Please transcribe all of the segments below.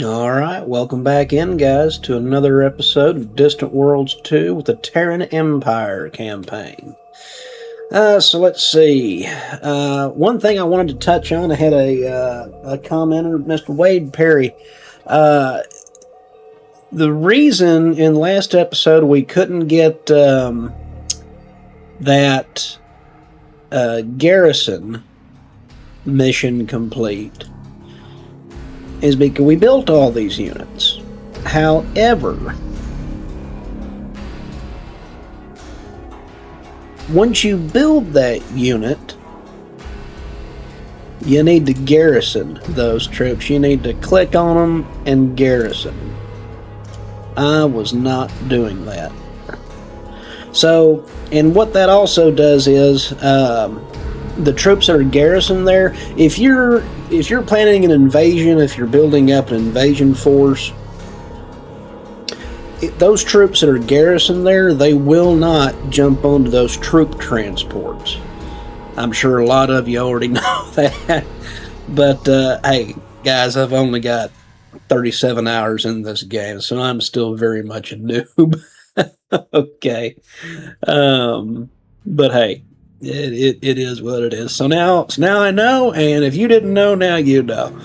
All right, welcome back in, guys, to another episode of Distant Worlds 2 with the Terran Empire campaign. So let's see. One thing I wanted to touch on, I had a commenter, Mr. Wade Perry. The reason in last episode we couldn't get that garrison mission complete is because we built all these units. However, once you build that unit, you need to garrison those troops. You need to click on them and garrison them. I was not doing that. So, and what that also does is, the troops that are garrisoned there, if you're planning an invasion, if you're building up an invasion force, those troops that are garrisoned there, they will not jump onto those troop transports. I'm sure a lot of you already know that. But, hey, guys, I've only got 37 hours in this game, so I'm still very much a noob. Okay. But, hey, it is what it is. So now I know, and if you didn't know, now you know.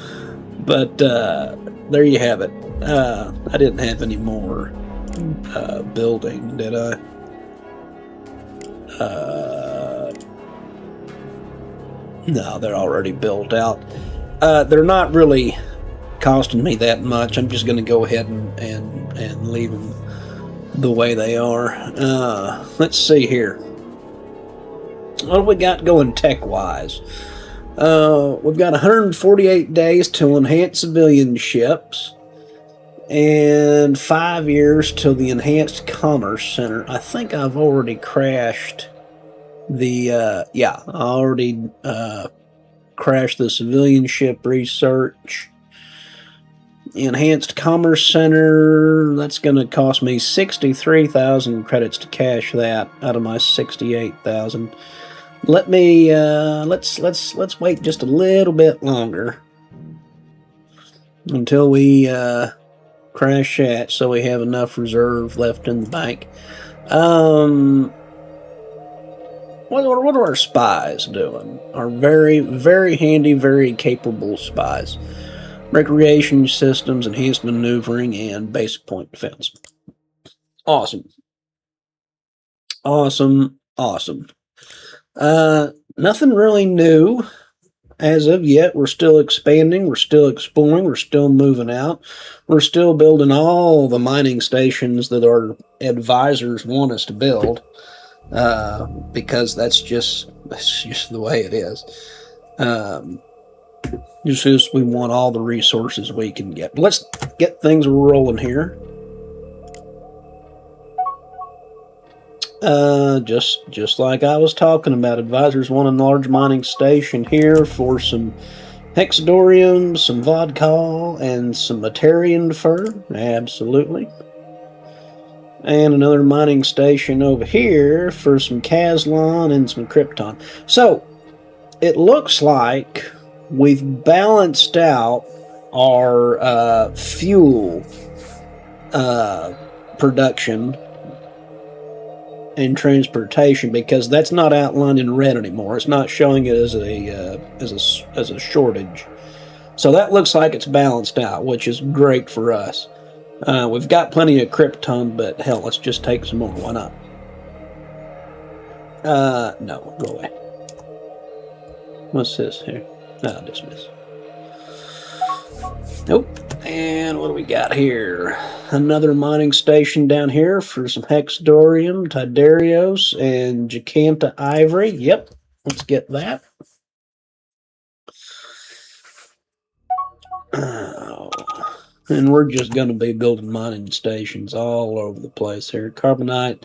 But there you have it. I didn't have any more building, did I? No, they're already built out. They're not really costing me that much. I'm just going to go ahead and leave them the way they are. Let's see here. What do we got going tech-wise? We've got 148 days to enhance civilian ships and 5 years till the Enhanced Commerce Center. I think I've already crashed the, I already crashed the civilian ship research. Enhanced Commerce Center, that's going to cost me 63,000 credits to cash that out of my 68,000. Let me let's wait just a little bit longer until we crash that, so we have enough reserve left in the bank. What are our spies doing? Our very, very handy, very capable spies. Recreation systems, enhanced maneuvering, and basic point defense. Awesome. Nothing really new as of yet. We're still expanding, we're still exploring, we're still moving out. We're still building all the mining stations that our advisors want us to build, because that's just the way it is. Just we want all the resources we can get. But let's get things rolling here. Just like I was talking about, advisors want a large mining station here for some hexadorium, some vodka, and some Materian fur. Absolutely. And another mining station over here for some Caslon and some Krypton. So, it looks like we've balanced out our fuel production and transportation, because that's not outlined in red anymore. It's not showing it as a shortage. So that looks like it's balanced out, which is great for us. We've got plenty of Krypton, but hell, let's just take some more. Why not? No, go away. What's this here? No, dismiss. Nope. And what do we got here? Another mining station down here for some Hexadorium, Tidarios, and Jacanta Ivory. Yep, let's get that. Oh. And we're just going to be building mining stations all over the place here. Carbonite,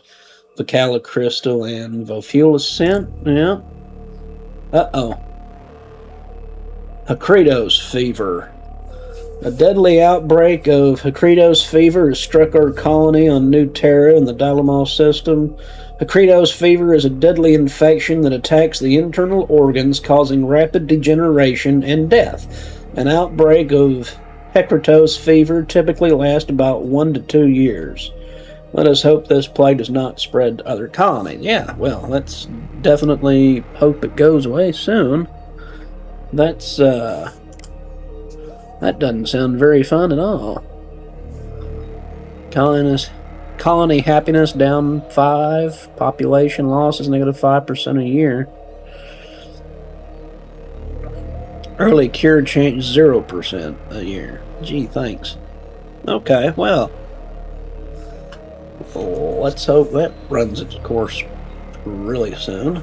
Vocala Crystal, and Vofuluscent. Yeah. Uh-oh. Hakritos Fever. A deadly outbreak of Hakritos fever has struck our colony on New Terra in the Dalamal system. Hakritos fever is a deadly infection that attacks the internal organs, causing rapid degeneration and death. An outbreak of Hecatose fever typically lasts about 1 to 2 years. Let us hope this plague does not spread to other colonies. Yeah, well, let's definitely hope it goes away soon. That's, that doesn't sound very fun at all. Colony happiness down 5. Population loss is negative 5% a year. Early cure change 0% a year. Gee, thanks. Okay, well, let's hope that runs its course really soon.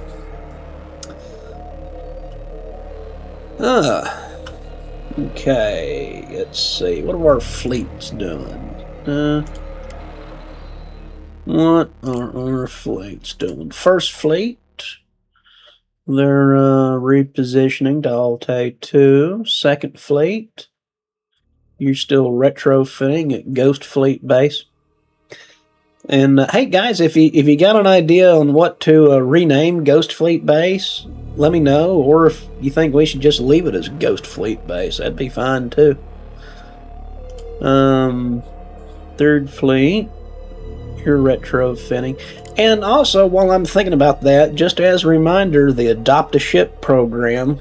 Okay, let's see. What are our fleets doing? What are our fleets doing? First Fleet, they're repositioning to Altair 2. Second Fleet, you're still retrofitting at Ghost Fleet base. And hey guys, if you got an idea on what to rename Ghost Fleet base, let me know. Or if you think we should just leave it as Ghost Fleet base, that'd be fine too. Third Fleet, you're retrofitting. And also, while I'm thinking about that, just as a reminder, the Adopt a Ship program,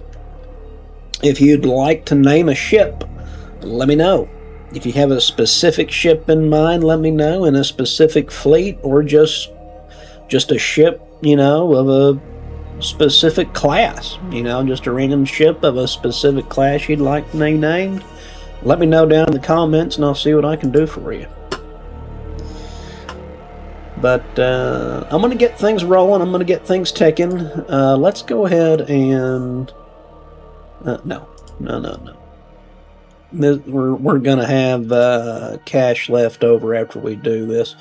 if you'd like to name a ship, let me know. If you have a specific ship in mind, let me know, in a specific fleet, or just a ship, you know, of a specific class, you know, just a random ship of a specific class you'd like to be named. Let me know down in the comments, and I'll see what I can do for you. But I'm going to get things rolling. I'm going to get things ticking. Let's go ahead and... No. We're going to have cash left over after we do this.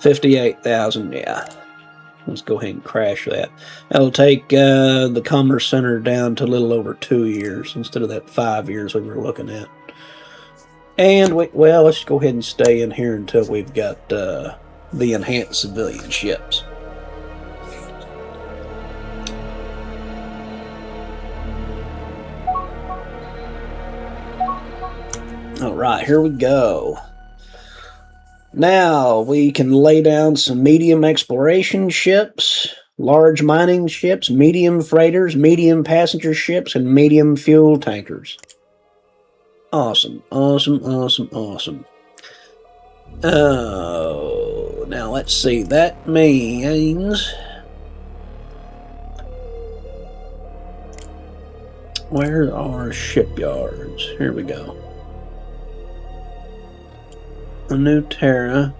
58,000, yeah. Let's go ahead and crash that. That'll take the Commerce Center down to a little over 2 years instead of that 5 years we were looking at. And, well, let's go ahead and stay in here until we've got the enhanced civilian ships. Alright, here we go. Now we can lay down some medium exploration ships, large mining ships, medium freighters, medium passenger ships, and medium fuel tankers. Awesome. Oh, now let's see. That means... where are shipyards? Here we go. A new Terra.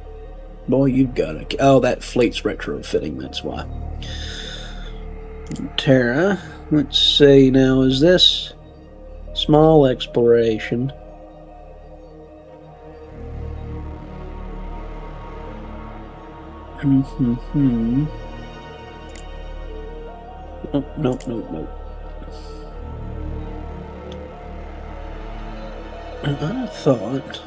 Boy, you've got a... oh, that fleet's retrofitting, that's why. Terra. Let's see now, is this small exploration? Nope. I thought...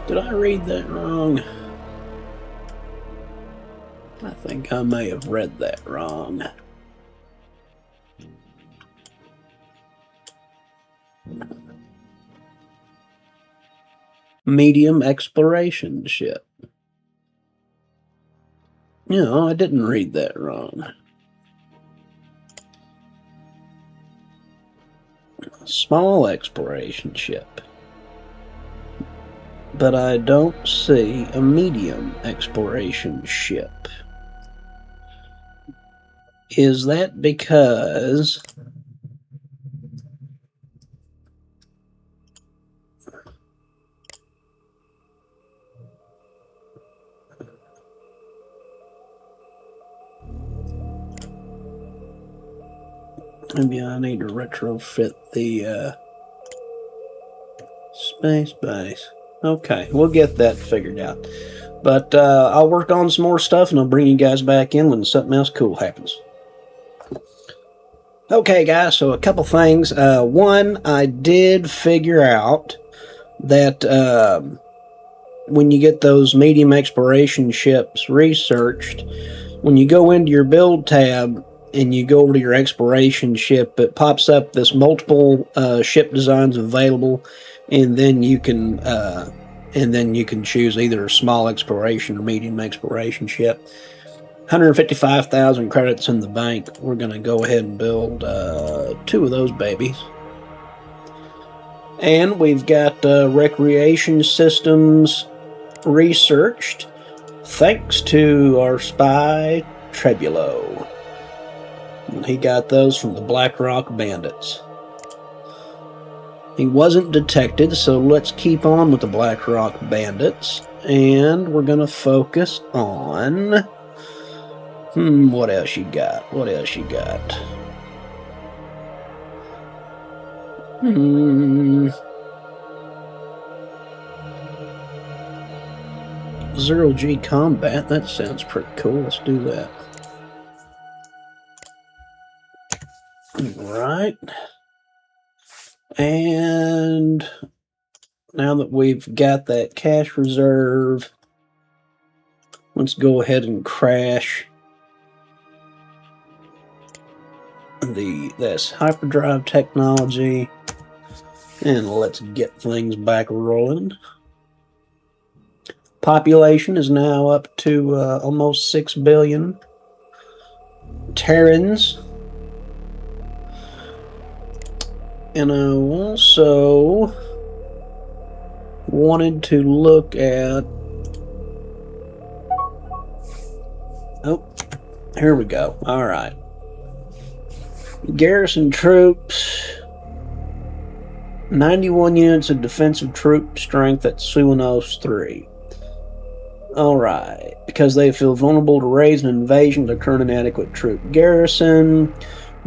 did I read that wrong? I think I may have read that wrong. Medium exploration ship. No, I didn't read that wrong. Small exploration ship. But I don't see a medium exploration ship. Is that because... maybe I need to retrofit the space base. Okay, we'll get that figured out. But I'll work on some more stuff, and I'll bring you guys back in when something else cool happens. Okay, guys, so a couple things. One, I did figure out that when you get those medium exploration ships researched, when you go into your build tab and you go over to your exploration ship, it pops up this multiple ship designs available, and then you can choose either a small exploration or medium exploration ship. 155,000 credits in the bank. We're going to go ahead and build 2 of those babies. And we've got recreation systems researched thanks to our spy Trebulo. And he got those from the Black Rock Bandits. He wasn't detected, so let's keep on with the Black Rock Bandits. And we're going to focus on... what else you got? What else you got? Zero-G combat. That sounds pretty cool. Let's do that. Alright. And now that we've got that cash reserve, let's go ahead and crash this hyperdrive technology, and let's get things back rolling. Population is now up to almost 6 billion Terrans. And I also wanted to look at... Oh, here we go. All right. Garrison troops. 91 units of defensive troop strength at Suanos 3. Alright. Because they feel vulnerable to raise an invasion with their current inadequate troop garrison.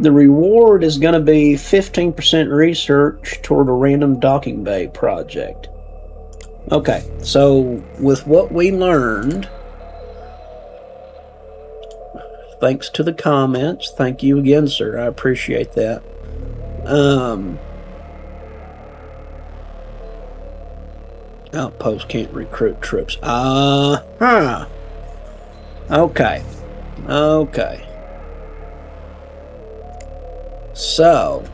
The reward is going to be 15% research toward a random docking bay project. Okay, so with what we learned, thanks to the comments, thank you again, sir, I appreciate that. Outpost can't recruit troops. Okay. Okay. So,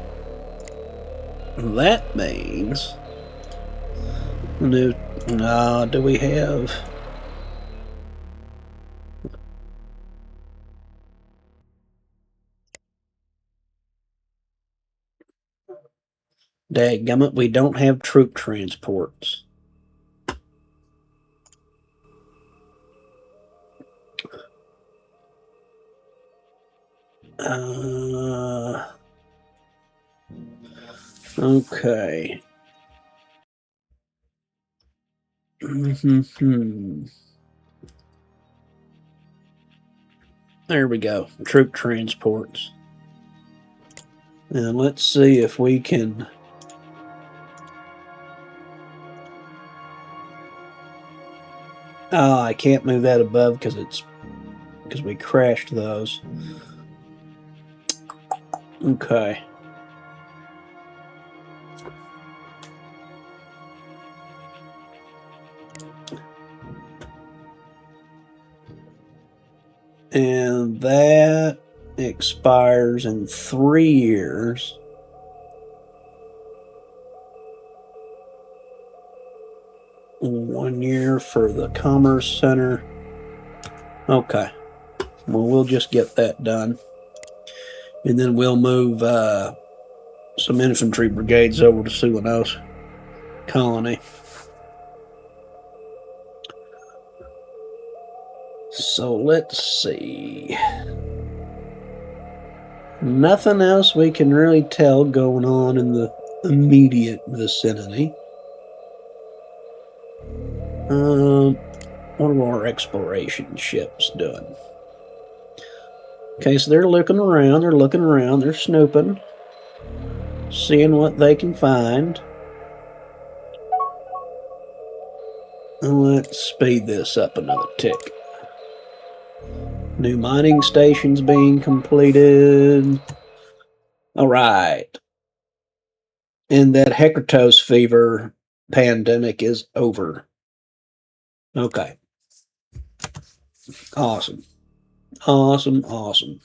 that means... do we have... Dadgummit, we don't have troop transports. Okay. There we go. Troop transports. And let's see if we can... I can't move that above because we crashed those. Okay. And that expires in 3 years. One year for the Commerce Center. Okay. Well, we'll just get that done. And then we'll move some infantry brigades over to Suanos Colony. So let's see. Nothing else we can really tell going on in the immediate vicinity. What are our exploration ships doing? Okay, so they're looking around, they're snooping, seeing what they can find. And let's speed this up another tick. New mining stations being completed. Alright. And that Hecatos fever pandemic is over. Okay. Awesome. Awesome, awesome.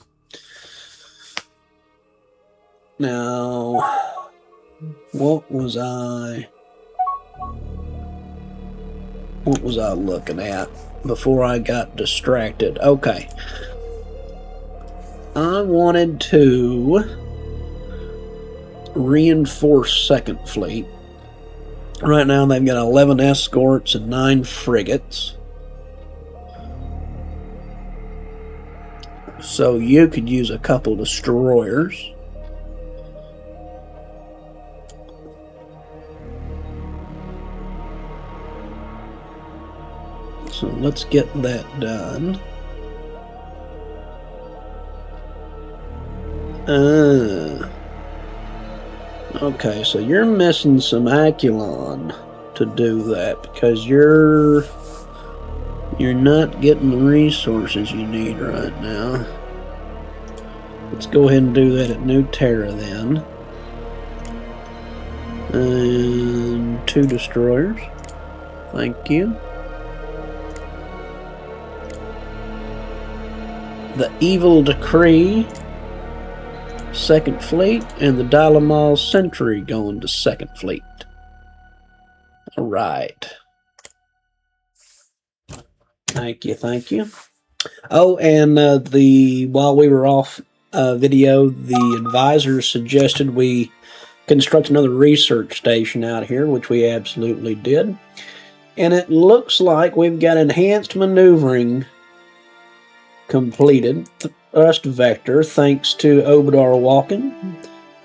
Now, what was I looking at before I got distracted? Okay. I wanted to reinforce Second Fleet. Right now they've got 11 escorts and 9 frigates. So you could use a couple destroyers. So let's get that done. Okay, so you're missing some Aculon to do that because you're not getting the resources you need right now. Let's go ahead and do that at New Terra then. And 2 destroyers. Thank you. The Evil Decree, Second Fleet, and the Dalamal Sentry going to Second Fleet. All right. Thank you, thank you. Oh, and while we were off video, the advisors suggested we construct another research station out here, which we absolutely did. And it looks like we've got enhanced maneuvering completed. Thrust vector, thanks to Obadar Walken.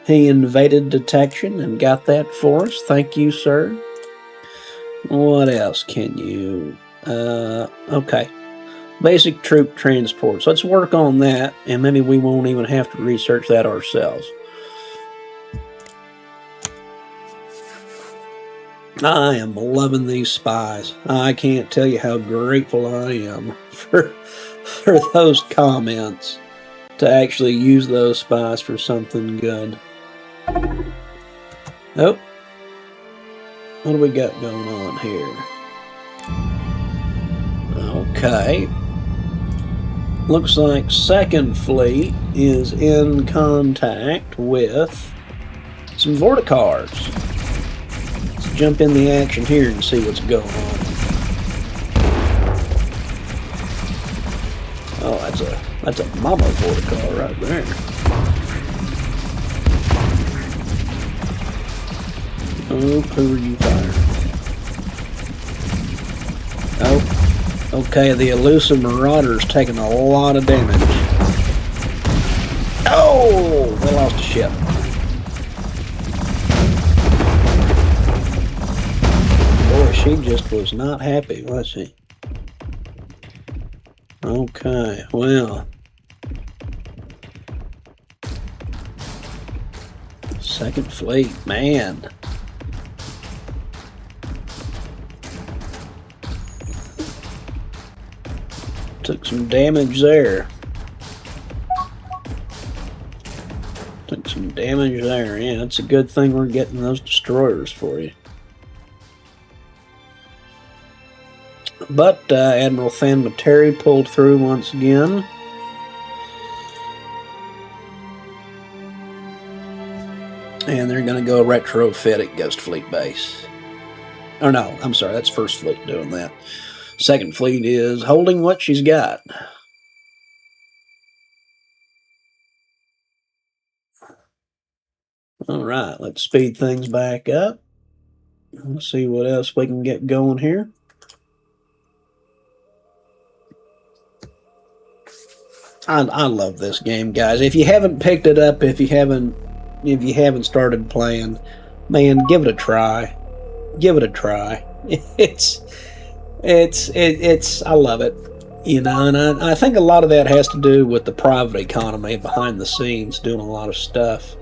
He invaded detection and got that for us. Thank you, sir. What else can you... okay. Basic troop transports. Let's work on that, and maybe we won't even have to research that ourselves. I am loving these spies. I can't tell you how grateful I am for those comments, to actually use those spies for something good. Oh, what do we got going on here? Okay, looks like Second Fleet is in contact with some Vorticars. Let's jump in the action here and see what's going on. Oh, that's a mama Vorticar right there. Oh, who are you firing? Oh, okay, the elusive Marauder's taking a lot of damage. Oh, they lost a ship. Boy, she just was not happy, was she? Okay, well. Second Fleet, man. Took some damage there. Took some damage there. Yeah, it's a good thing we're getting those destroyers for you. But Admiral Thanmateri pulled through once again. And they're going to go retrofit at Ghost Fleet Base. Oh no, I'm sorry, that's First Fleet doing that. Second Fleet is holding what she's got. Alright, let's speed things back up. Let's see what else we can get going here. I love this game, guys. If you haven't picked it up, if you haven't started playing, man, give it a try. Give it a try. It's I love it. You know, and I think a lot of that has to do with the private economy behind the scenes doing a lot of stuff.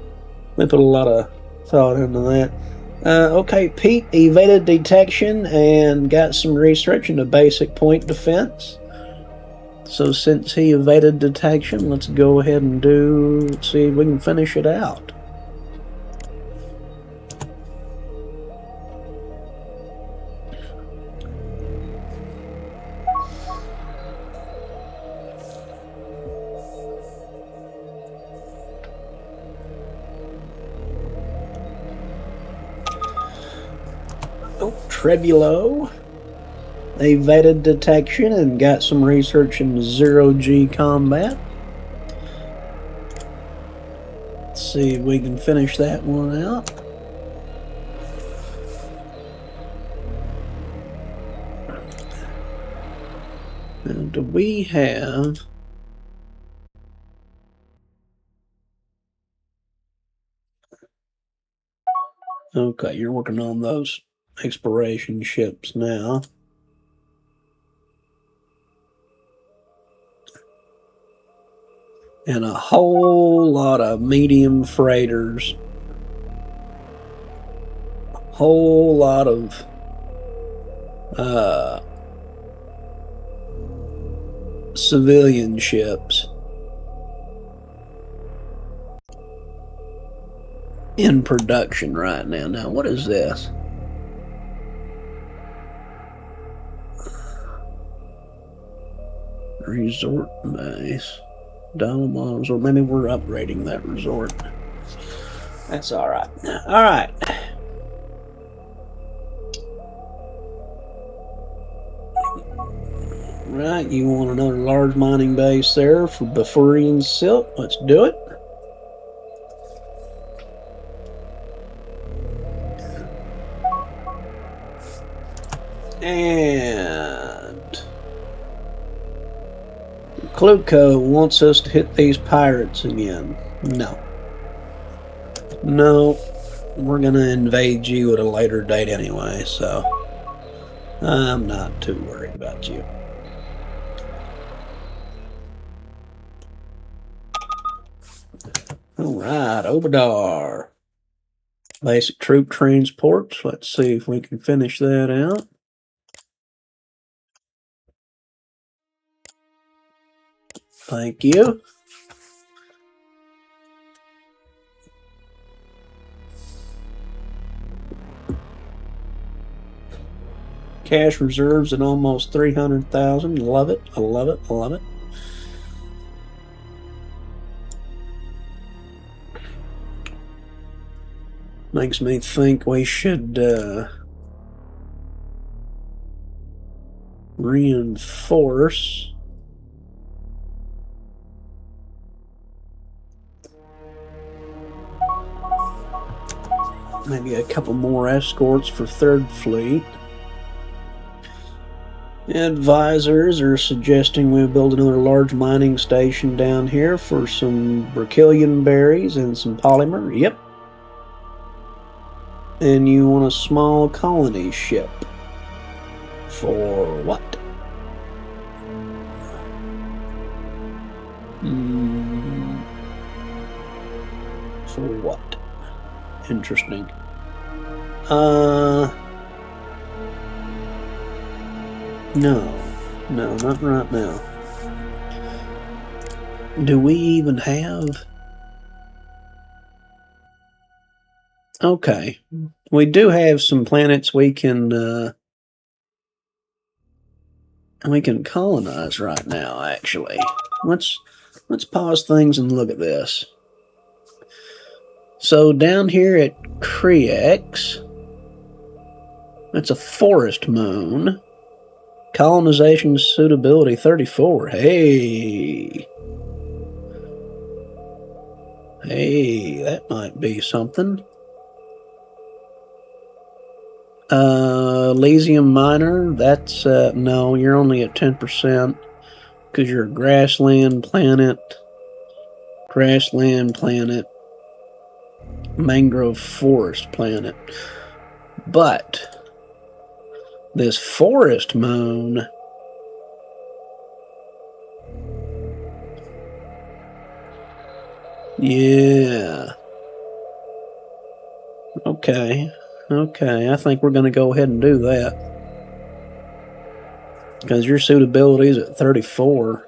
They put a lot of thought into that. Okay, Pete evaded detection and got some research into basic point defense. So since he evaded detection, let's go ahead and let's see if we can finish it out. Oh, Trebulo. They vetted detection and got some research in zero-G combat. Let's see if we can finish that one out. Now, do we have... Okay, you're working on those exploration ships now. And a whole lot of medium freighters. Whole lot of civilian ships in production right now. Now, what is this? Resort base. Dolomon Resort. Maybe we're upgrading that resort. That's all right. All right. Right, you want another large mining base there for Bafurian Silk? Let's do it. And Kluko wants us to hit these pirates again. No. No, we're going to invade you at a later date anyway, so I'm not too worried about you. All right, Obadar. Basic troop transports. Let's see if we can finish that out. Thank you. Cash reserves at almost 300,000. Love it. I love it. I love it. Makes me think we should reinforce. Maybe a couple more escorts for 3rd Fleet. Advisors are suggesting we build another large mining station down here for some Berkelian berries and some polymer. Yep. And you want a small colony ship. For what? For what? Interesting. No, not right now. Do we even have... Okay, we do have some planets we can colonize right now, actually. Let's pause things and look at this. So down here at Creex, that's a forest moon. Colonization suitability 34. Hey, that might be something. Elysium Minor, that's, no, you're only at 10% because you're a grassland planet, mangrove forest planet. But this forest moon, yeah. Okay, I think we're going to go ahead and do that. Because your suitability is at 34.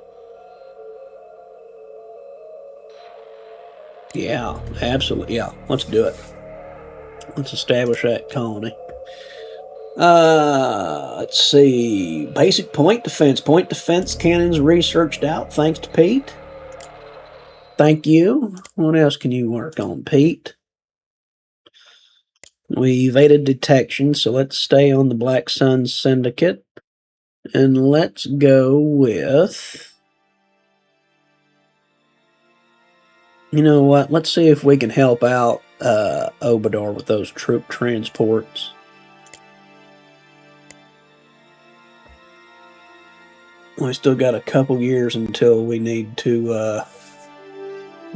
Yeah, absolutely. Yeah, let's do it. Let's establish that colony. Let's see. Basic point defense. Point defense cannons researched out, thanks to Pete. Thank you. What else can you work on, Pete? We evaded detection, so let's stay on the Black Sun Syndicate. And let's go with... You know what? Let's see if we can help out Obador with those troop transports. We still got a couple years until we need to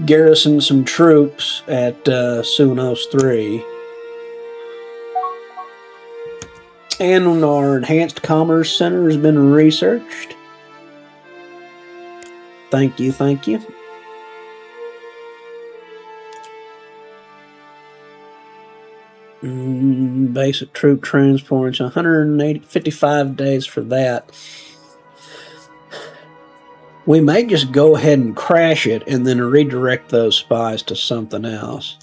garrison some troops at Sunos 3. And our Enhanced Commerce Center has been researched. Thank you, thank you. Basic troop transports, 55 days for that. We may just go ahead and crash it and then redirect those spies to something else.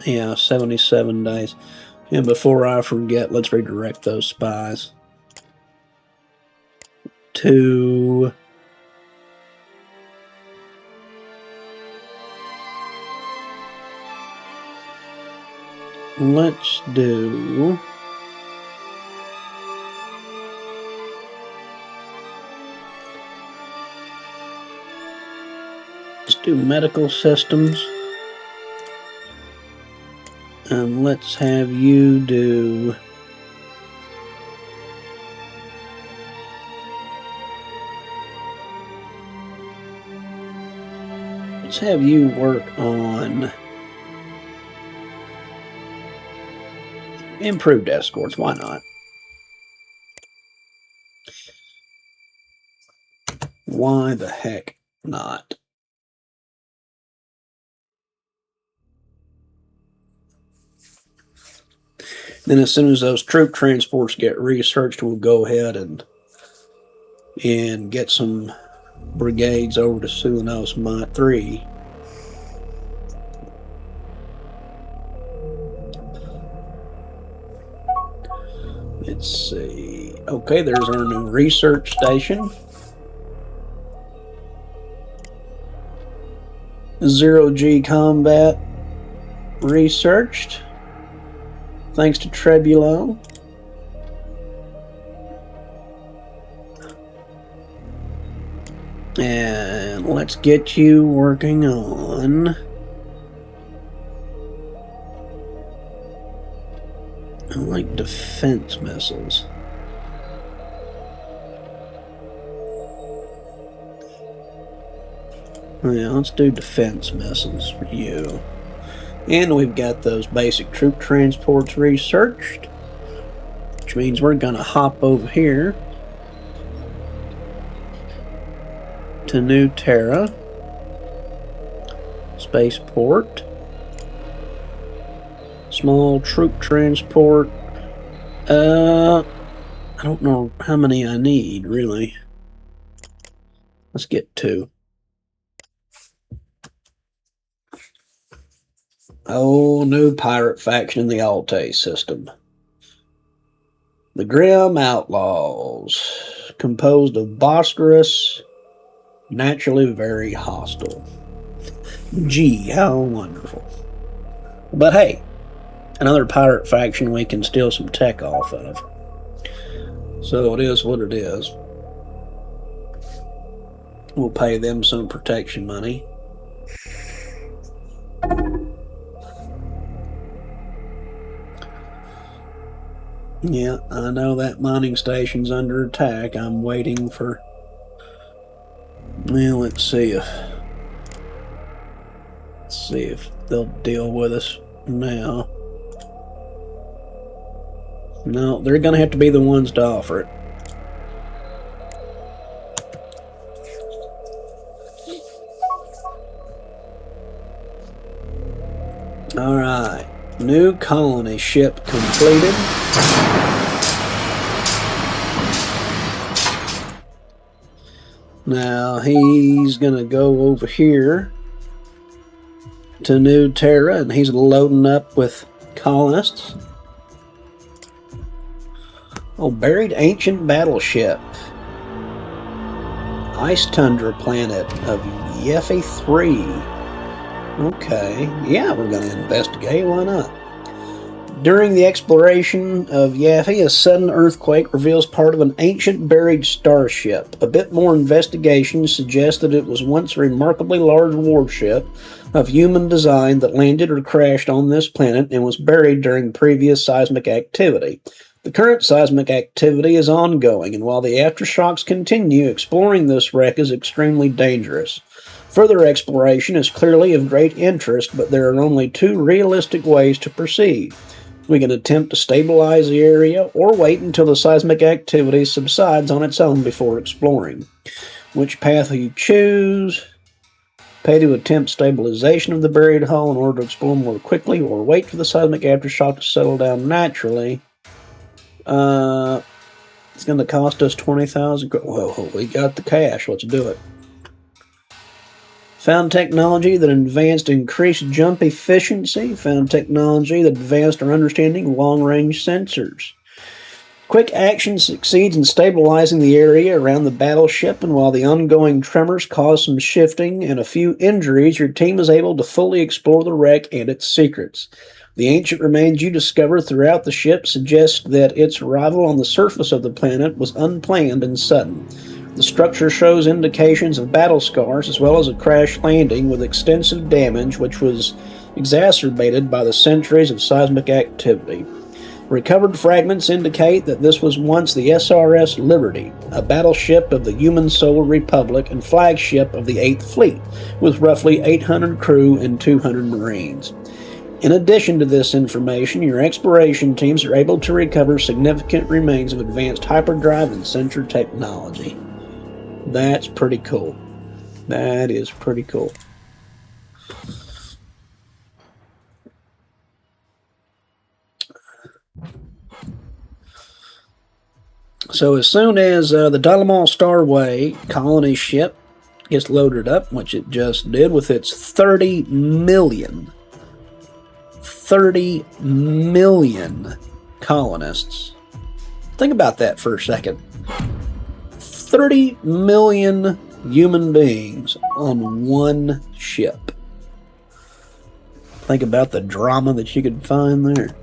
Yeah, 77 days. And before I forget, let's redirect those spies to... Let's do... Let's do medical systems. And let's have you do... Let's have you work on... improved escorts, why not? Why the heck not? Then as soon as those troop transports get researched, we'll go ahead and get some brigades over to Sunos 3. Let's see. Okay, there's our new research station. 0G combat researched. Thanks to Trebulo. And let's get you working on... I like defense missiles. Yeah, let's do defense missiles for you. And we've got those basic troop transports researched, which means we're going to hop over here to New Terra Spaceport. Small troop transport. I don't know how many I need, really. Let's get 2. Oh, new pirate faction in the Altae system. The Grim Outlaws, composed of Boscorus, naturally very hostile. Gee, how wonderful. But hey, another pirate faction we can steal some tech off of. So it is what it is. We'll pay them some protection money. Yeah, I know that mining station's under attack. I'm waiting for... Well, let's see if they'll deal with us now. No, they're going to have to be the ones to offer it. Alright, new colony ship completed. Now he's going to go over here to New Terra, and he's loading up with colonists. Oh, buried ancient battleship. Ice Tundra planet of Ep.8. Okay, yeah, we're going to investigate. Why not? During the exploration of Yaffe, a sudden earthquake reveals part of an ancient buried starship. A bit more investigation suggests that it was once a remarkably large warship of human design that landed or crashed on this planet and was buried during previous seismic activity. The current seismic activity is ongoing, and while the aftershocks continue, exploring this wreck is extremely dangerous. Further exploration is clearly of great interest, but there are only two realistic ways to proceed. We can attempt to stabilize the area or wait until the seismic activity subsides on its own before exploring. Which path will you choose? Pay to attempt stabilization of the buried hull in order to explore more quickly, or wait for the seismic aftershock to settle down naturally. It's going to cost us 20,000. Whoa, we got the cash. Let's do it. Found technology that advanced increased jump efficiency. Found technology that advanced our understanding of long-range sensors. Quick action succeeds in stabilizing the area around the battleship, and while the ongoing tremors cause some shifting and a few injuries, your team is able to fully explore the wreck and its secrets. The ancient remains you discover throughout the ship suggest that its arrival on the surface of the planet was unplanned and sudden. The structure shows indications of battle scars as well as a crash landing with extensive damage, which was exacerbated by the centuries of seismic activity. Recovered fragments indicate that this was once the SRS Liberty, a battleship of the Human Solar Republic and flagship of the 8th Fleet, with roughly 800 crew and 200 Marines. In addition to this information, your exploration teams are able to recover significant remains of advanced hyperdrive and sensor technology. That's pretty cool. That is pretty cool. So as soon as the Dalamal Starway colony ship gets loaded up, which it just did with its 30 million colonists. Think about that for a second. 30 million human beings on one ship. Think about the drama that you could find there.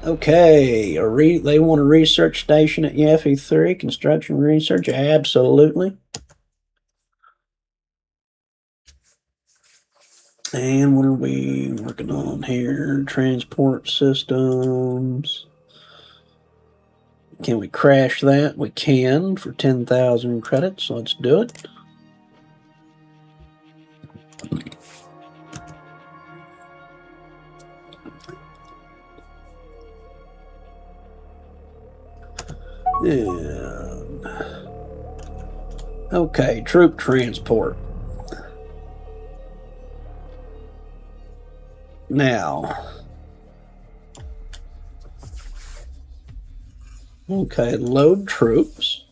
Okay, they want a research station at Yaffe-3, construction research, absolutely. And what are we working on here? Transport systems. Can we crash that? We can for 10,000 credits. Let's do it. And, okay, troop transport. Now, okay, load troops.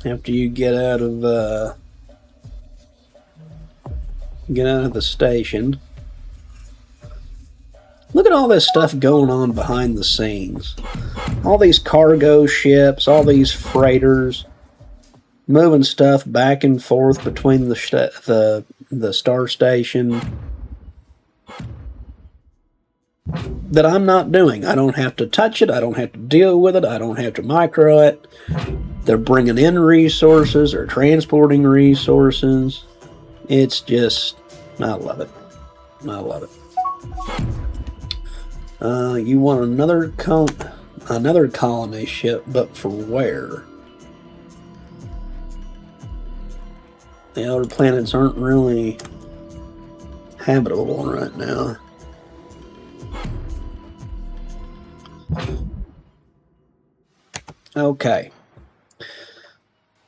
After you get out of the station. Look at all this stuff going on behind the scenes. All these cargo ships, all these freighters, moving stuff back and forth between the star station that I'm not doing. I don't have to touch it. I don't have to deal with it. I don't have to micro it. They're bringing in resources or transporting resources. It's just, I love it. I love it. You want another colony ship, but for where? The outer planets aren't really habitable right now. Okay.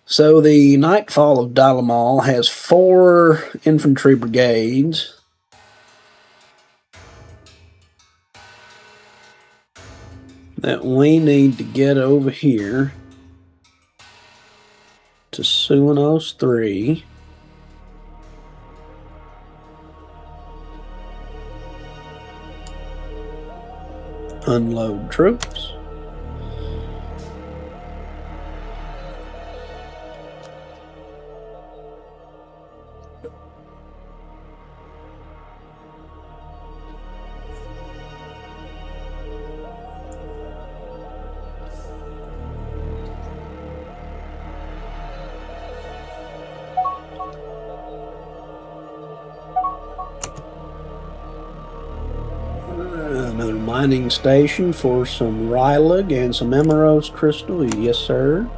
So the Nightfall of Dalamal has 4 infantry brigades. That we need to get over here to Suanos 3. Unload troops. another mining station for some Rylig and some Emerald crystal. Yes, sir.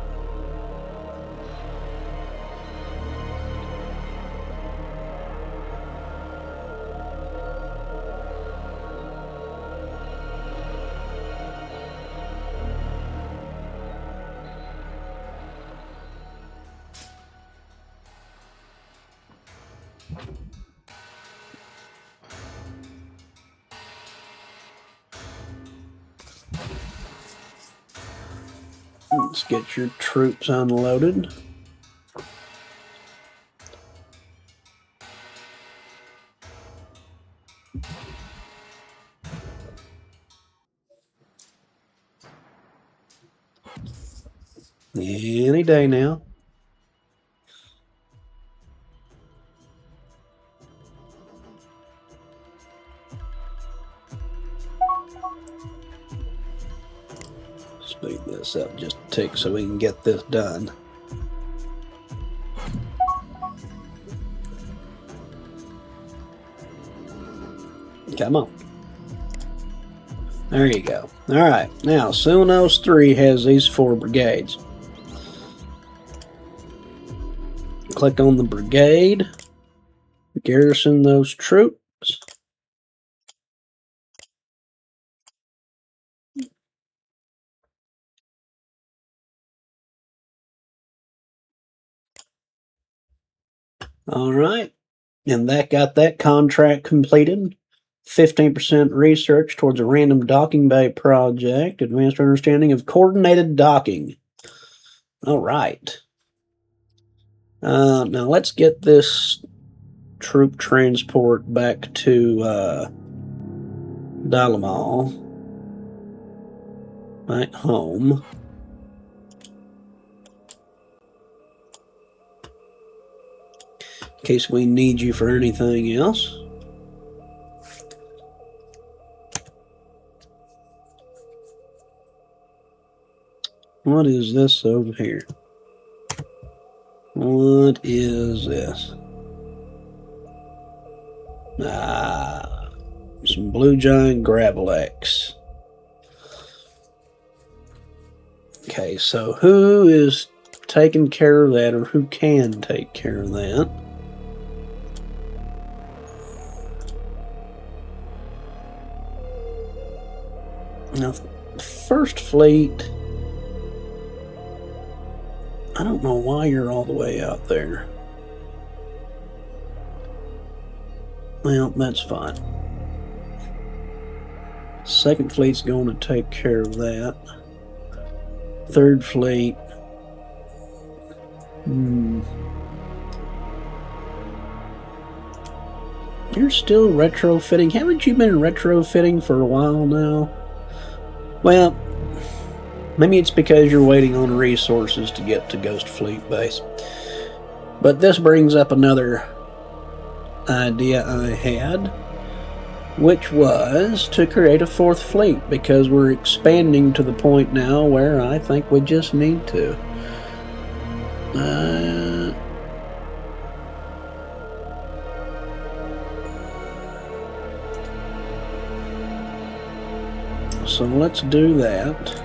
Let's get your troops unloaded. Any day now. Speed this up just a tick so we can get this done. Come on. There you go. Alright, now Sunos 3 has these 4 brigades. Click on the brigade. Garrison those troops. Alright, and that got that contract completed. 15% research towards a random docking bay project. Advanced understanding of coordinated docking. Alright. Now let's get this troop transport back to Dalamal. Back home. In case we need you for anything else. What is this over here? What is this? Some Blue Giant Gravelex. Okay, so who is taking care of that, or who can take care of that? Now, First Fleet, I don't know why you're all the way out there. Well, that's fine. Second Fleet's going to take care of that. Third Fleet. You're still retrofitting. Haven't you been retrofitting for a while now? Well, maybe it's because you're waiting on resources to get to Ghost Fleet Base. But this brings up another idea I had, which was to create a 4th fleet, because we're expanding to the point now where I think we just need to. So let's do that.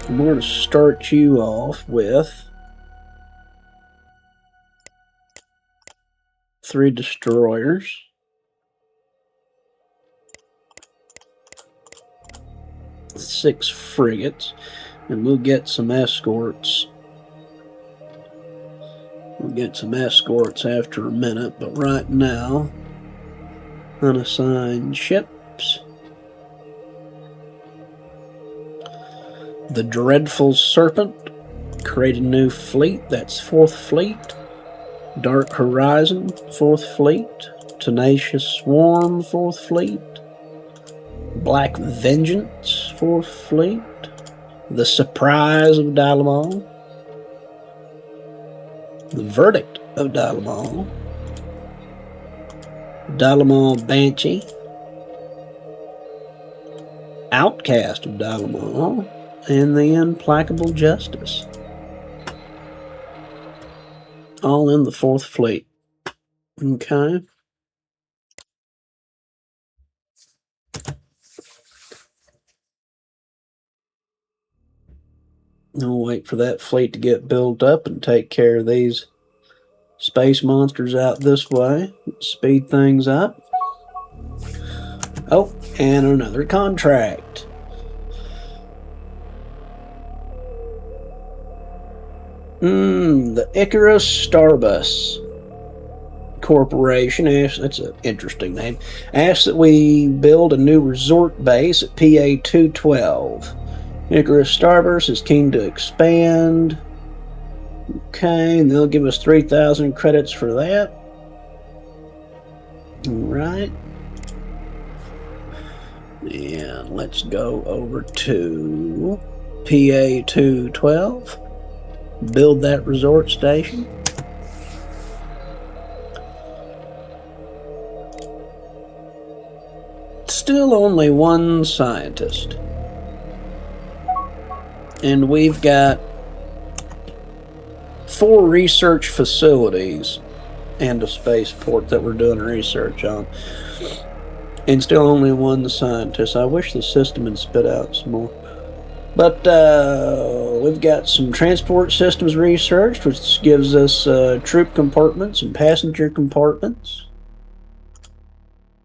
I'm going to start you off with 3 destroyers. 6 frigates, and we'll get some escorts. We'll get some escorts after a minute, but right now, unassigned ships. The Dreadful Serpent, create a new fleet, that's 4th Fleet. Dark Horizon, 4th Fleet. Tenacious Swarm, 4th Fleet. Black Vengeance, 4th Fleet. The Surprise of Dalamal. The Verdict of Dalamal. Dalamal Banshee. Outcast of Dalamal. And the Implacable Justice. All in the 4th Fleet. Okay. I'll wait for that fleet to get built up and take care of these space monsters out this way. Speed things up. Oh, and another contract. The Icarus Starbus Corporation, that's an interesting name, asks that we build a new resort base at Ep.8. Icarus Starbus is keen to expand. Okay, and they'll give us 3,000 credits for that. Alright. And let's go over to PA212. Build that resort station. Still only one scientist. And we've got 4 research facilities and a spaceport that we're doing research on. And still only one scientist. I wish the system had spit out some more. But we've got some transport systems research, which gives us troop compartments and passenger compartments.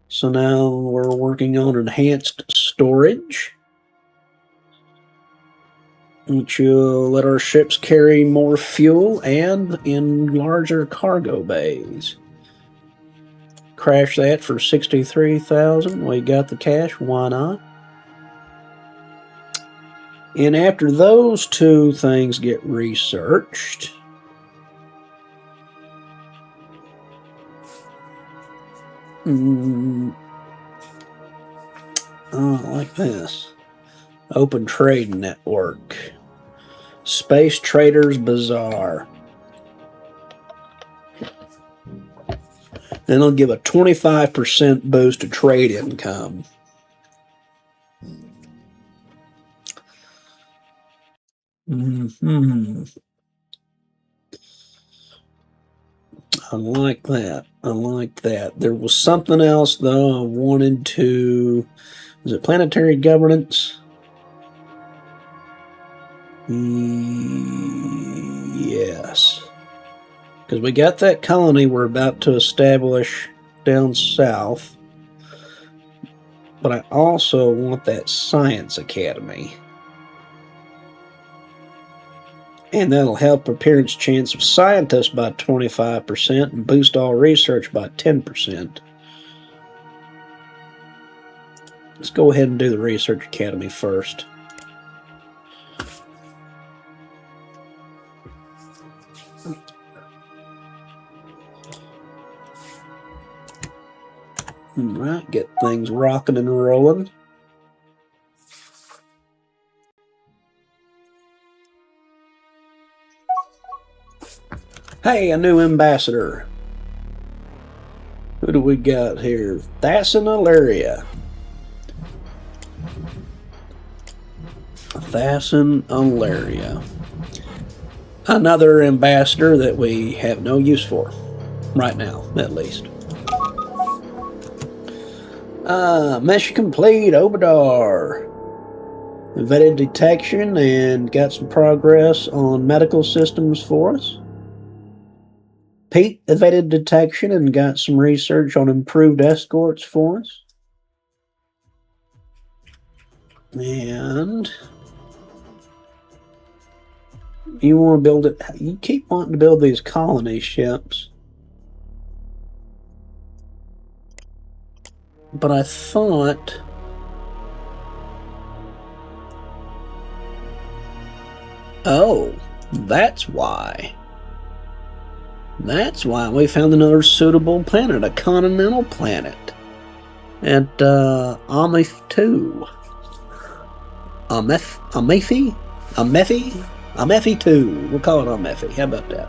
So now we're working on enhanced storage, which will let our ships carry more fuel and in larger cargo bays. Crash that for 63,000. We got the cash, why not? And after those 2 things get researched, like this. Open Trade Network. Space Traders Bazaar. Then it'll give a 25% boost to trade income. I like that. I like that. There was something else, though, I wanted to... Was it planetary governance? Yes. Because we got that colony we're about to establish down south. But I also want that science academy. And that'll help appearance chance of scientists by 25% and boost all research by 10%. Let's go ahead and do the Research Academy first. Alright, get things rocking and rolling. Hey, a new ambassador. Who do we got here? Thassin Ilaria. Thassin Ilaria. Another ambassador that we have no use for. Right now, at least. Mission complete, Obadar. Vetted detection and got some progress on medical systems for us. Pete evaded detection and got some research on improved escorts for us. And you want to build it. You keep wanting to build these colony ships. But I thought... Oh, that's why. That's why we found another suitable planet, a continental planet. At Ameth 2. Amethi 2. We'll call it Amethi. How about that?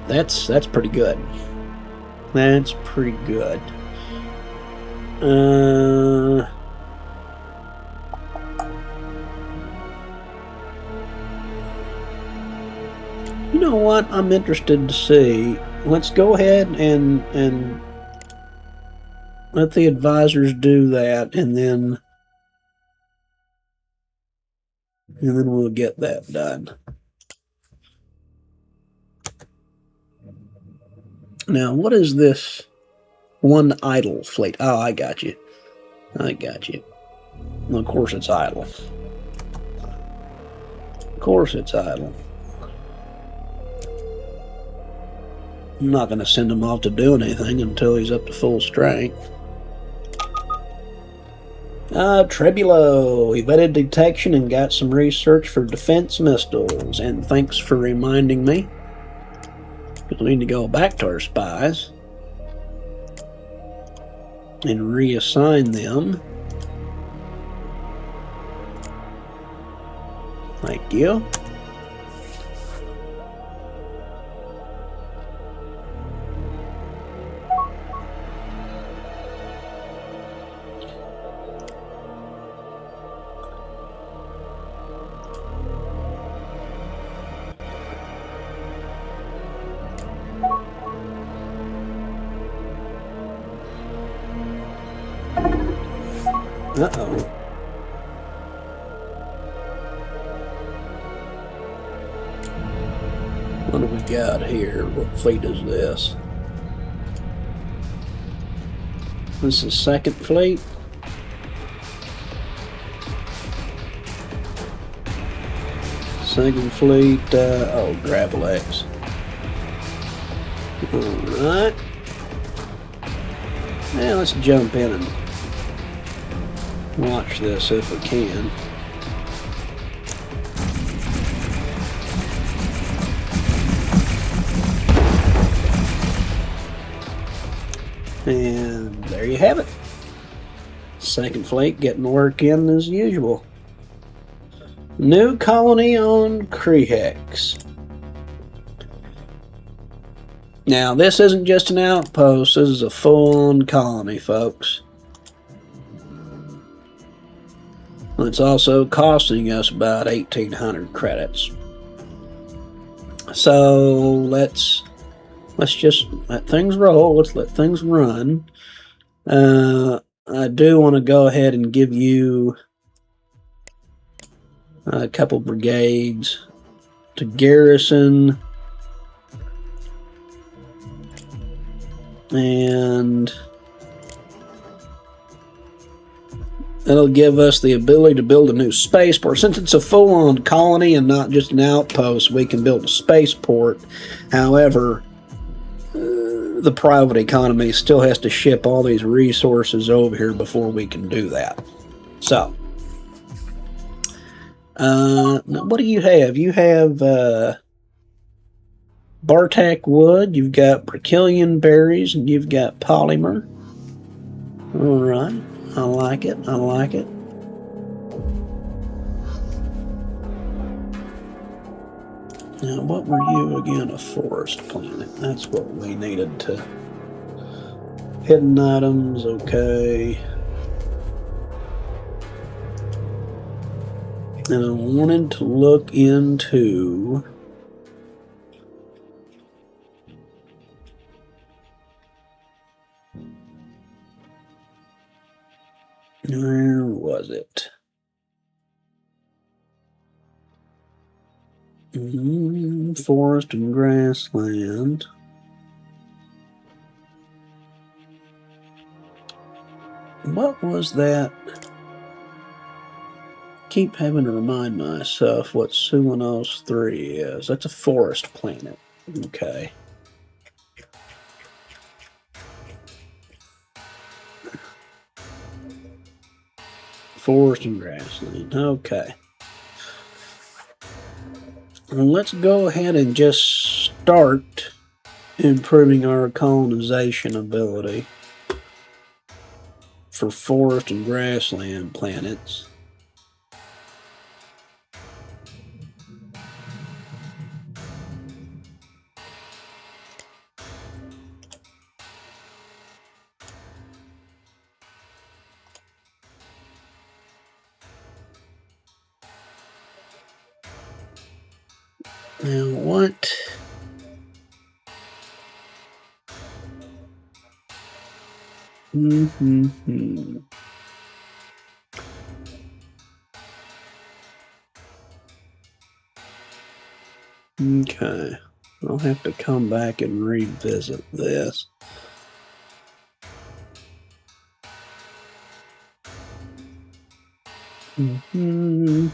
That's pretty good. That's pretty good. You know what? I'm interested to see. Let's go ahead and let the advisors do that, and then And then we'll get that done. Now, what is this one idle fleet? Oh, I got you. I got you. Well, of course it's idle. Of course it's idle. I'm not going to send him off to do anything until he's up to full strength. Trebulo evaded detection and got some research for defense missiles. And thanks for reminding me. We need to go back to our spies and reassign them. Thank you. Uh-oh. What do we got here? What fleet is this? This is second fleet. Second fleet, oh, Gravel X. Alright. Now let's jump in and watch this if we can. And there you have it. Second fleet getting work in as usual. New colony on Krehex. Now, this isn't just an outpost, this is a full-on colony, folks. It's also costing us about 1,800 credits. So let's just let things roll. Let's let things run. I do want to go ahead and give you a couple brigades to garrison, and that'll give us the ability to build a new spaceport. Since it's a full-on colony and not just an outpost, we can build a spaceport. However, the private economy still has to ship all these resources over here before we can do that. So, what do you have? You have Bartak wood, you've got Brachilian berries, and you've got polymer. All right. I like it. I like it. Now, what were you again? A forest planet. That's what we needed to. Hidden items, okay. And I wanted to look into where was it? Forest and grassland. What was that? Keep having to remind myself what Sulinos 3 is. That's a forest planet. Okay. Forest and grassland. Okay. Well, let's go ahead and just start improving our colonization ability for forest and grassland planets. Now what? Okay. I'll have to come back and revisit this. Mm-hmm.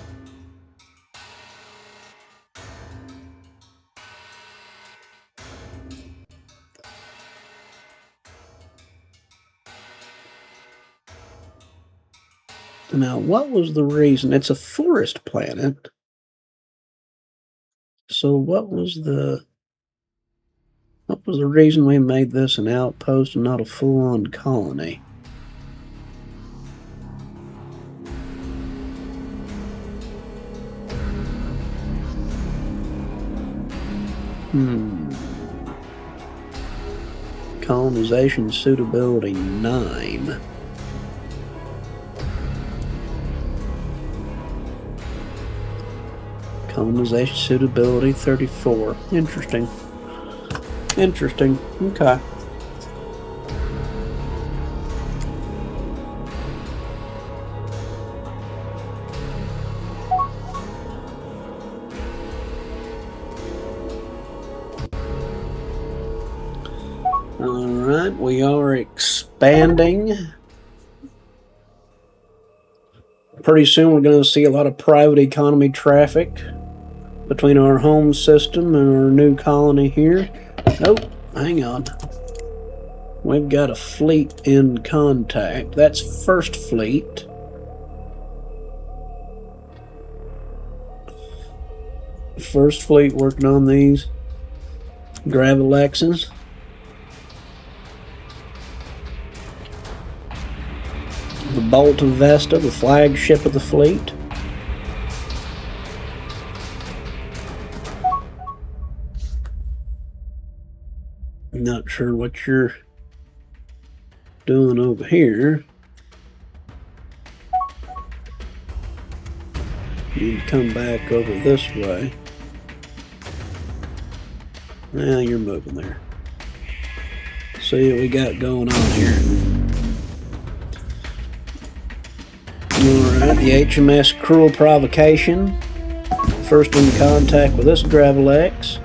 Now, what was the reason? It's a forest planet. So what was the reason we made this an outpost and not a full-on colony? Colonization suitability 9. Colonization suitability 34. Interesting. Interesting. Okay. Alright, we are expanding. Pretty soon we're going to see a lot of private economy traffic between our home system and our new colony here. Oh, hang on. We've got a fleet in contact. That's First Fleet. First Fleet working on these Gravelexes. The Bolt of Vesta, the flagship of the fleet. Not sure what you're doing over here. You can come back over this way. Well, you're moving there. See what we got going on here. Alright, the HMS Cruel Provocation. First in contact with this Gravelex.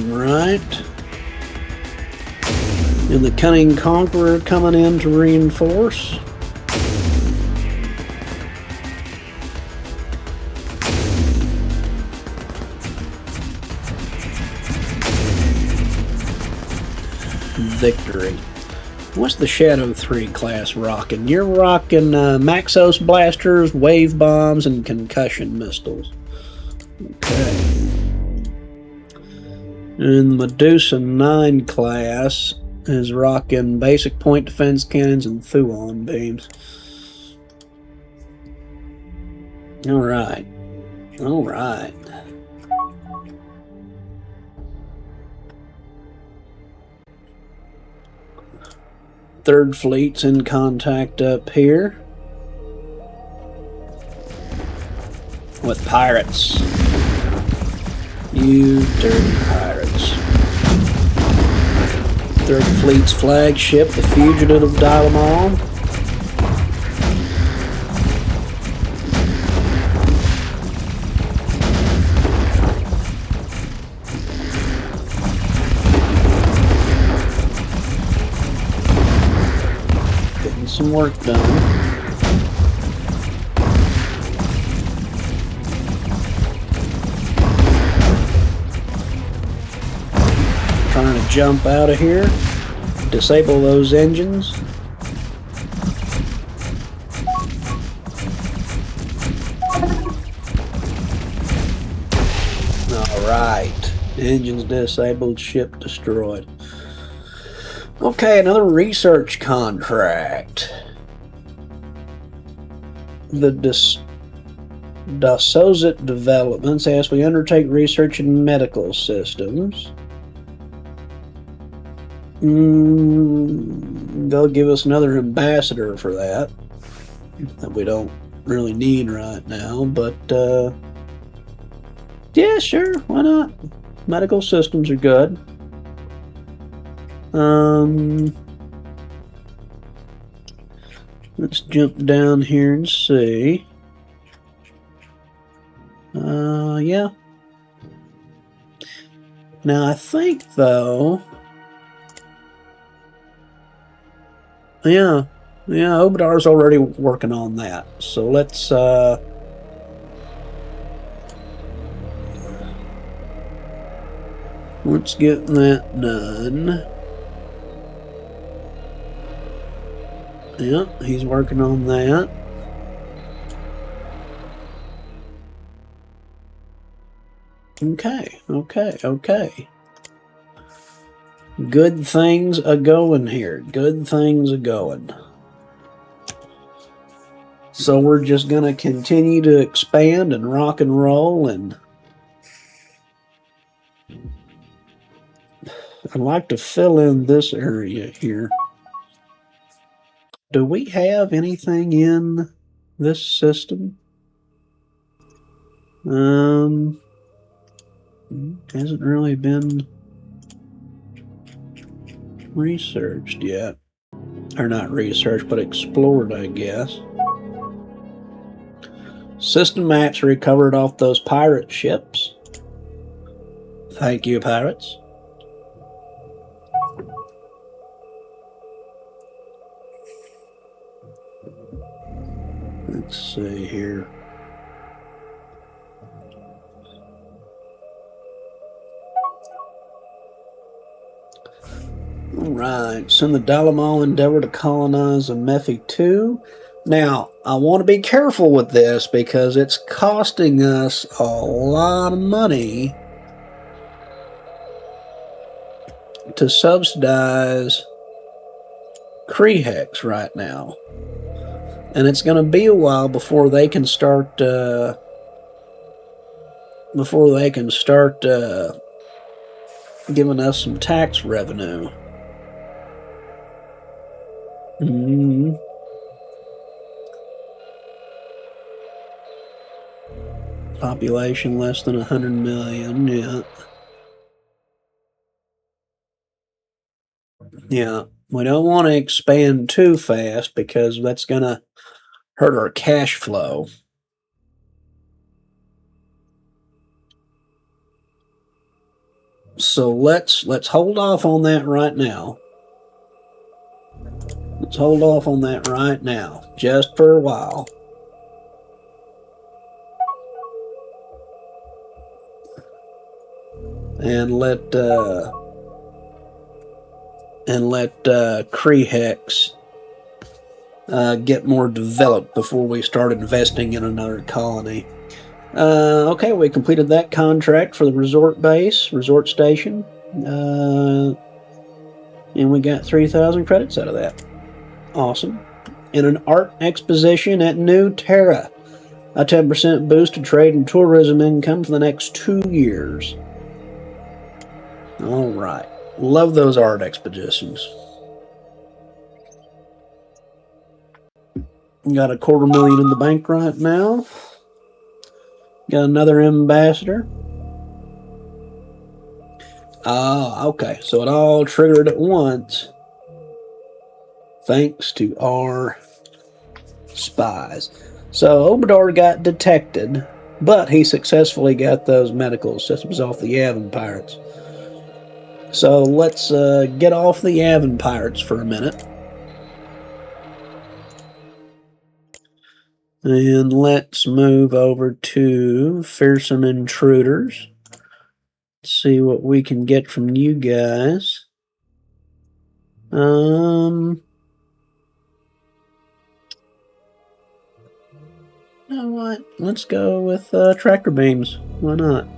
Right. And the Cunning Conqueror coming in to reinforce. Victory. What's the Shadow 3 class rocking? You're rocking Maxos blasters, wave bombs, and concussion missiles. Okay. And the Medusa 9 class is rocking basic point defense cannons and Thuon beams. Alright. Alright. Third Fleet's in contact up here with pirates. You dirty pirates. Third Fleet's flagship, the Fugitive of Dalamal. Some work done. Trying to jump out of here. Disable those engines. Alright. Engines disabled, ship destroyed. Okay, another research contract. The Dasozit Developments asks we undertake research in medical systems. They'll give us another ambassador for that we don't really need right now, but yeah, sure, why not? Medical systems are good. Let's jump down here and see. Yeah. Now I think though. Yeah, Obidar's already working on that. So let's get that done. Yeah, he's working on that. Okay. Good things a going here. Good things a going. So we're just gonna continue to expand and rock and roll, and I'd like to fill in this area here. Do we have anything in this system? Hasn't really been researched yet. Or not researched, but explored, I guess. System maps recovered off those pirate ships. Thank you, pirates. Let's see here. Alright, send the Dalamal Endeavor to colonize Amethi 2. Now, I want to be careful with this because it's costing us a lot of money to subsidize Krehex right now. And it's going to be a while before they can start giving us some tax revenue. Population less than 100 million, yeah. Yeah, we don't want to expand too fast because that's going to hurt our cash flow. So let's hold off on that right now. Let's hold off on that right now, just for a while. And let Krehex get more developed before we start investing in another colony. Okay, we completed that contract for the resort station. And we got 3,000 credits out of that. Awesome. And an art exposition at New Terra. A 10% boost to trade and tourism income for the next 2 years. All right. Love those art expositions. Got a $250,000 in the bank right now. Got another ambassador. Okay. So it all triggered at once. Thanks to our spies. So Obidar got detected, but he successfully got those medical systems off the Yavin pirates. So let's get off the Yavin pirates for a minute. And let's move over to Fearsome Intruders. See what we can get from you guys. You know what? Let's go with tractor beams. Why not?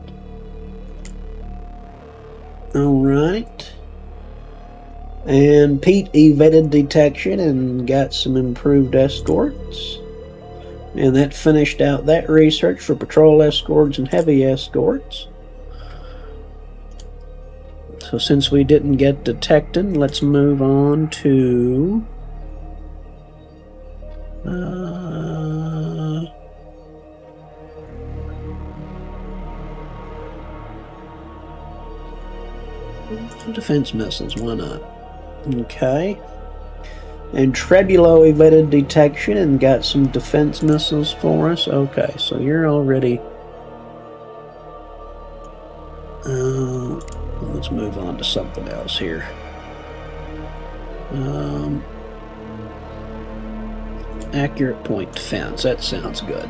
Alright. And Pete evaded detection and got some improved escorts. And that finished out that research for patrol escorts and heavy escorts. So since we didn't get detected, let's move on to... defense missiles, why not? Okay. And Trebulo evaded detection and got some defense missiles for us. Okay, so you're already... let's move on to something else here. Accurate point defense. That sounds good.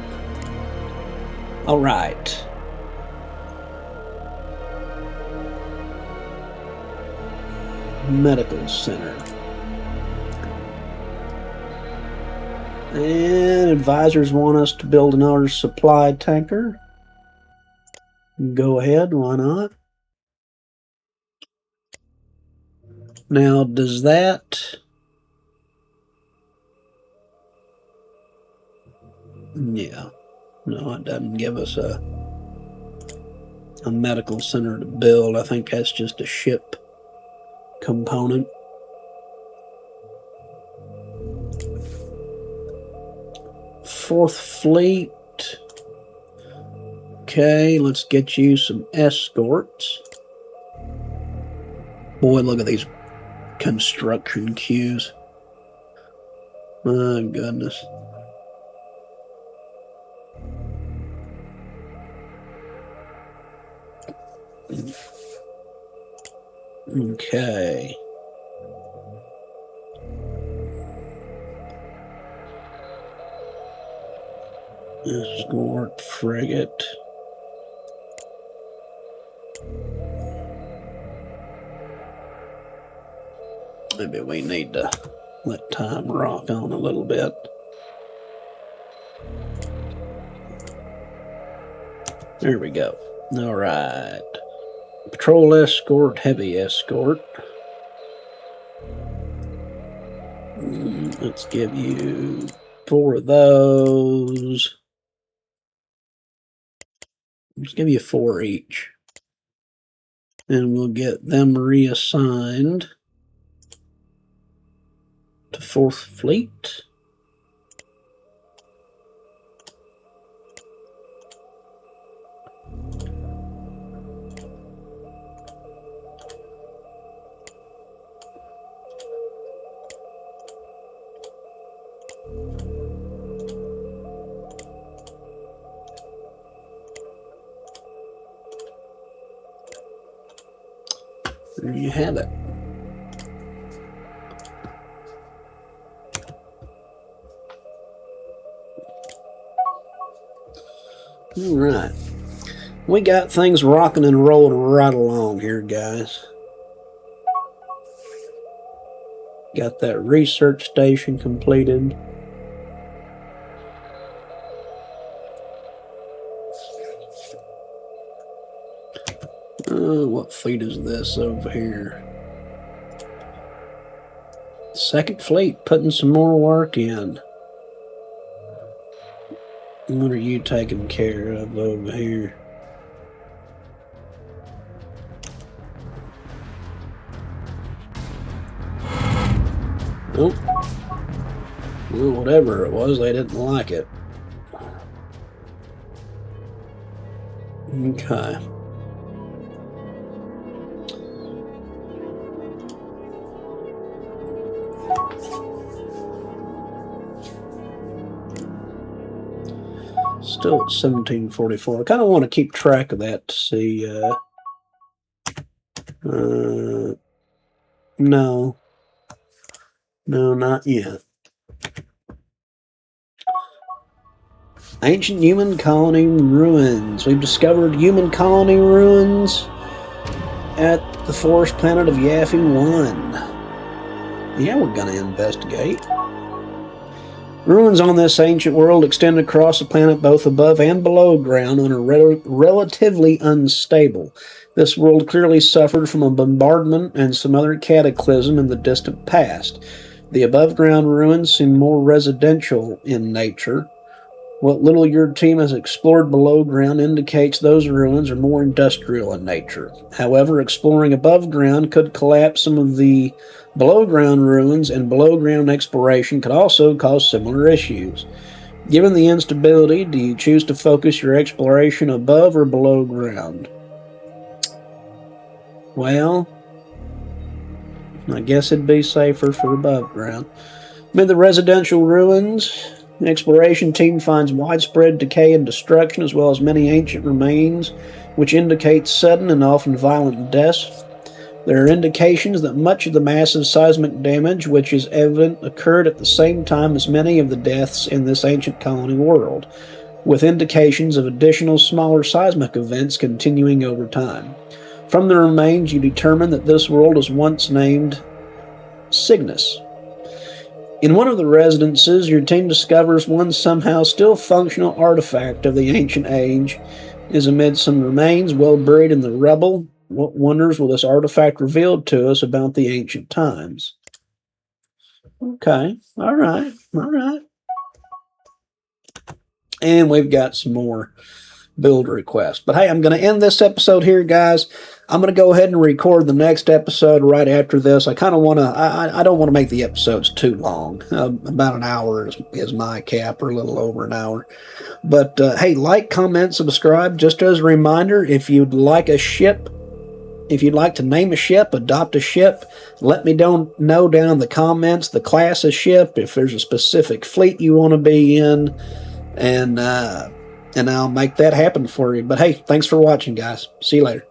All right. Medical Center. And advisors want us to build another supply tanker. Go ahead, why not? Now, does that... Yeah. No, it doesn't give us a medical center to build. I think that's just a ship component. Fourth Fleet. Okay, let's get you some escorts. Boy, look at these construction queues. My goodness. Okay. Escort frigate. Maybe we need to let time rock on a little bit. There we go. All right. Patrol escort, heavy escort. Let's give you 4 of those. Let's give you 4 each. And we'll get them reassigned to 4th Fleet. There you have it. All right. We got things rocking and rolling right along here, guys. Got that research station completed. What fleet is this over here? 2nd Fleet, putting some more work in. What are you taking care of over here? Oh. Well, whatever it was, they didn't like it. Okay. Still at 1744. I kind of want to keep track of that to see. No. No, not yet. Ancient human colony ruins. We've discovered human colony ruins at the forest planet of Yaffe 1. Yeah, we're going to investigate. Ruins on this ancient world extend across the planet both above and below ground and are relatively unstable. This world clearly suffered from a bombardment and some other cataclysm in the distant past. The above-ground ruins seem more residential in nature. What little your team has explored below ground indicates those ruins are more industrial in nature. However, exploring above ground could collapse some of the below-ground ruins, and below-ground exploration could also cause similar issues. Given the instability, do you choose to focus your exploration above or below ground? Well, I guess it'd be safer for above ground. Amid the residential ruins, the exploration team finds widespread decay and destruction, as well as many ancient remains, which indicate sudden and often violent deaths. There are indications that much of the massive seismic damage, which is evident, occurred at the same time as many of the deaths in this ancient colony world, with indications of additional smaller seismic events continuing over time. From the remains, you determine that this world was once named Cygnus. In one of the residences, your team discovers one somehow still functional artifact of the ancient age is amid some remains well buried in the rubble. What wonders will this artifact reveal to us about the ancient times? Okay, all right. And we've got some more build requests. But hey, I'm going to end this episode here, guys. I'm going to go ahead and record the next episode right after this. I kind of want to, I don't want to make the episodes too long. About an hour is my cap, or a little over an hour. But hey, like, comment, subscribe. Just as a reminder, if you'd like a ship, if you'd like to name a ship, adopt a ship, let me know down in the comments the class of ship, if there's a specific fleet you want to be in, and I'll make that happen for you. But hey, thanks for watching, guys. See you later.